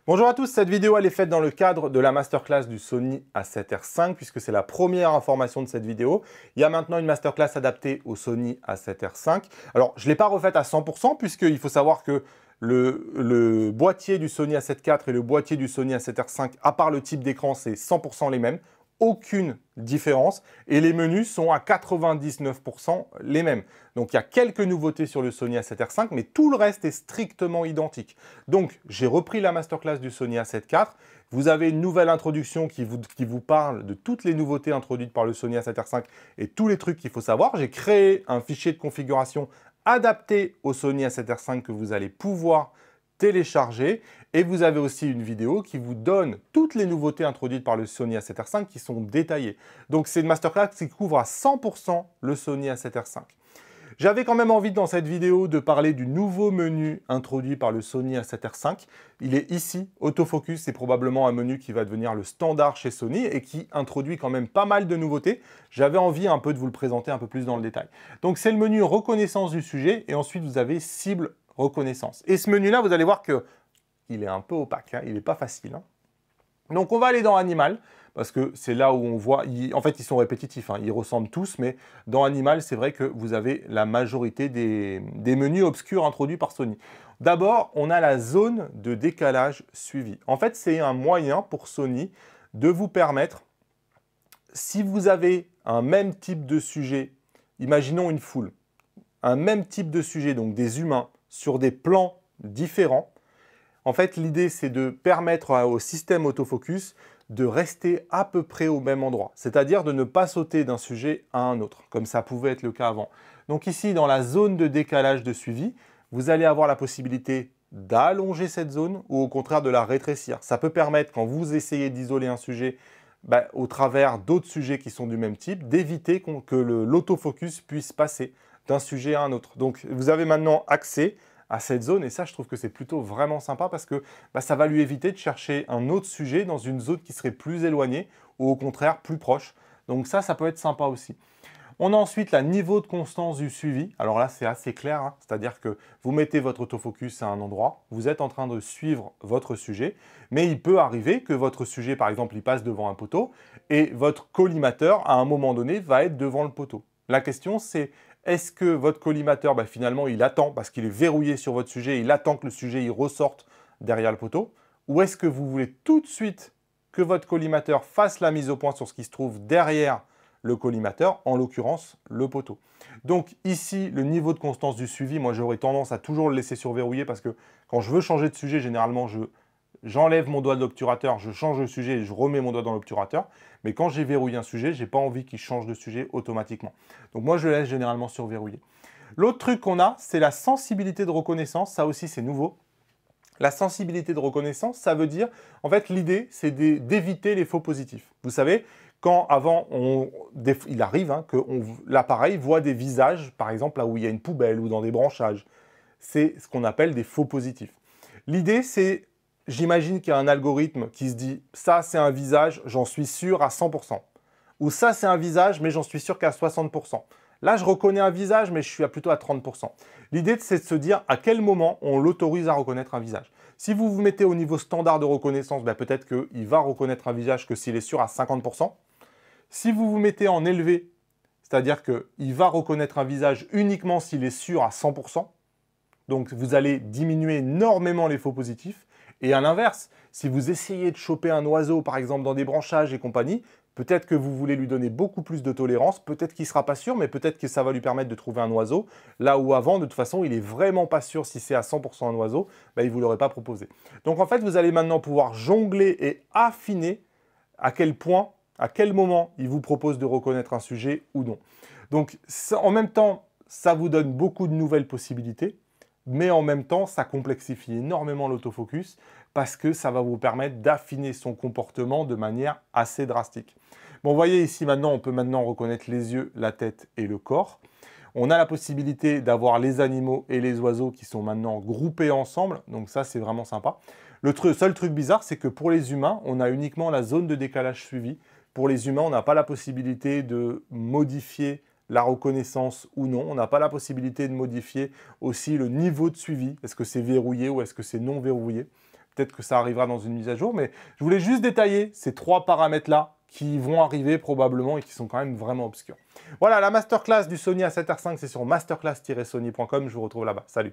Bonjour à tous, cette vidéo elle est faite dans le cadre de la masterclass du Sony A7R5 puisque c'est la première information de cette vidéo. Il y a maintenant une masterclass adaptée au Sony A7R5. Alors je ne l'ai pas refaite à 100% puisqu'il faut savoir que le boîtier du Sony A7 IV et le boîtier du Sony A7R5, à part le type d'écran, c'est 100% les mêmes. Aucune différence et les menus sont à 99% les mêmes. Donc il y a quelques nouveautés sur le Sony A7R5 mais tout le reste est strictement identique. Donc j'ai repris la masterclass du Sony A7 IV. Vous avez une nouvelle introduction qui vous parle de toutes les nouveautés introduites par le Sony A7R5 et tous les trucs qu'il faut savoir. J'ai créé un fichier de configuration adapté au Sony A7R5 que vous allez pouvoir télécharger et vous avez aussi une vidéo qui vous donne toutes les nouveautés introduites par le Sony A7R5 qui sont détaillées. Donc c'est une masterclass qui couvre à 100% le Sony A7R5. J'avais quand même envie dans cette vidéo de parler du nouveau menu introduit par le Sony A7R5. Il est ici, autofocus, c'est probablement un menu qui va devenir le standard chez Sony et qui introduit quand même pas mal de nouveautés. J'avais envie un peu de vous le présenter un peu plus dans le détail. Donc c'est le menu reconnaissance du sujet et ensuite vous avez cible reconnaissance. Et ce menu-là, vous allez voir que il est un peu opaque, hein, il n'est pas facile. Hein. Donc on va aller dans Animal, parce que c'est là où on voit, en fait ils sont répétitifs, hein, ils ressemblent tous, mais dans Animal, c'est vrai que vous avez la majorité des menus obscurs introduits par Sony. D'abord, on a la zone de décalage suivi. En fait, c'est un moyen pour Sony de vous permettre, si vous avez un même type de sujet, imaginons une foule, un même type de sujet, donc des humains, sur des plans différents. En fait, l'idée, c'est de permettre au système autofocus de rester à peu près au même endroit, c'est-à-dire de ne pas sauter d'un sujet à un autre, comme ça pouvait être le cas avant. Donc ici, dans la zone de décalage de suivi, vous allez avoir la possibilité d'allonger cette zone ou au contraire de la rétrécir. Ça peut permettre, quand vous essayez d'isoler un sujet au travers d'autres sujets qui sont du même type, d'éviter que l'autofocus puisse passer d'un sujet à un autre. Donc vous avez maintenant accès à cette zone et ça je trouve que c'est plutôt vraiment sympa parce que ça va lui éviter de chercher un autre sujet dans une zone qui serait plus éloignée ou au contraire plus proche. Donc ça peut être sympa aussi. On a ensuite le niveau de constance du suivi. Alors là c'est assez clair, hein, c'est-à-dire que vous mettez votre autofocus à un endroit, vous êtes en train de suivre votre sujet, mais il peut arriver que votre sujet par exemple il passe devant un poteau et votre collimateur à un moment donné va être devant le poteau. La question c'est: est-ce que votre collimateur, finalement, il attend, parce qu'il est verrouillé sur votre sujet, il attend que le sujet il ressorte derrière le poteau? Ou est-ce que vous voulez tout de suite que votre collimateur fasse la mise au point sur ce qui se trouve derrière le collimateur, en l'occurrence le poteau? Donc ici, le niveau de constance du suivi, moi j'aurais tendance à toujours le laisser surverrouiller parce que quand je veux changer de sujet, généralement j'enlève mon doigt de l'obturateur, je change de sujet et je remets mon doigt dans l'obturateur. Mais quand j'ai verrouillé un sujet, je n'ai pas envie qu'il change de sujet automatiquement. Donc moi, je le laisse généralement surverrouiller. L'autre truc qu'on a, c'est la sensibilité de reconnaissance. Ça aussi, c'est nouveau. La sensibilité de reconnaissance, ça veut dire, en fait, l'idée, c'est d'éviter les faux positifs. Vous savez, quand avant, il arrive que l'appareil voit des visages, par exemple là où il y a une poubelle ou dans des branchages. C'est ce qu'on appelle des faux positifs. L'idée, c'est, j'imagine qu'il y a un algorithme qui se dit « ça, c'est un visage, j'en suis sûr à 100%. » Ou « ça, c'est un visage, mais j'en suis sûr qu'à 60%. » Là, je reconnais un visage, mais je suis plutôt à 30%. L'idée, c'est de se dire à quel moment on l'autorise à reconnaître un visage. Si vous vous mettez au niveau standard de reconnaissance, peut-être qu'il va reconnaître un visage que s'il est sûr à 50%. Si vous vous mettez en élevé, c'est-à-dire qu'il va reconnaître un visage uniquement s'il est sûr à 100%. Donc, vous allez diminuer énormément les faux positifs. Et à l'inverse, si vous essayez de choper un oiseau, par exemple, dans des branchages et compagnie, peut-être que vous voulez lui donner beaucoup plus de tolérance, peut-être qu'il ne sera pas sûr, mais peut-être que ça va lui permettre de trouver un oiseau, là où avant, de toute façon, il n'est vraiment pas sûr si c'est à 100% un oiseau, il ne vous l'aurait pas proposé. Donc en fait, vous allez maintenant pouvoir jongler et affiner à quel point, à quel moment il vous propose de reconnaître un sujet ou non. Donc en même temps, ça vous donne beaucoup de nouvelles possibilités, mais en même temps, ça complexifie énormément l'autofocus parce que ça va vous permettre d'affiner son comportement de manière assez drastique. Bon, vous voyez ici maintenant, on peut maintenant reconnaître les yeux, la tête et le corps. On a la possibilité d'avoir les animaux et les oiseaux qui sont maintenant groupés ensemble, donc ça c'est vraiment sympa. Le seul truc bizarre, c'est que pour les humains, on a uniquement la zone de décalage suivi. Pour les humains, on n'a pas la possibilité de modifier la reconnaissance ou non. On n'a pas la possibilité de modifier aussi le niveau de suivi. Est-ce que c'est verrouillé ou est-ce que c'est non verrouillé? peut-être que ça arrivera dans une mise à jour, mais je voulais juste détailler ces 3 paramètres-là qui vont arriver probablement et qui sont quand même vraiment obscurs. Voilà, la masterclass du Sony A7R V, c'est sur masterclass-sony.com. Je vous retrouve là-bas. Salut!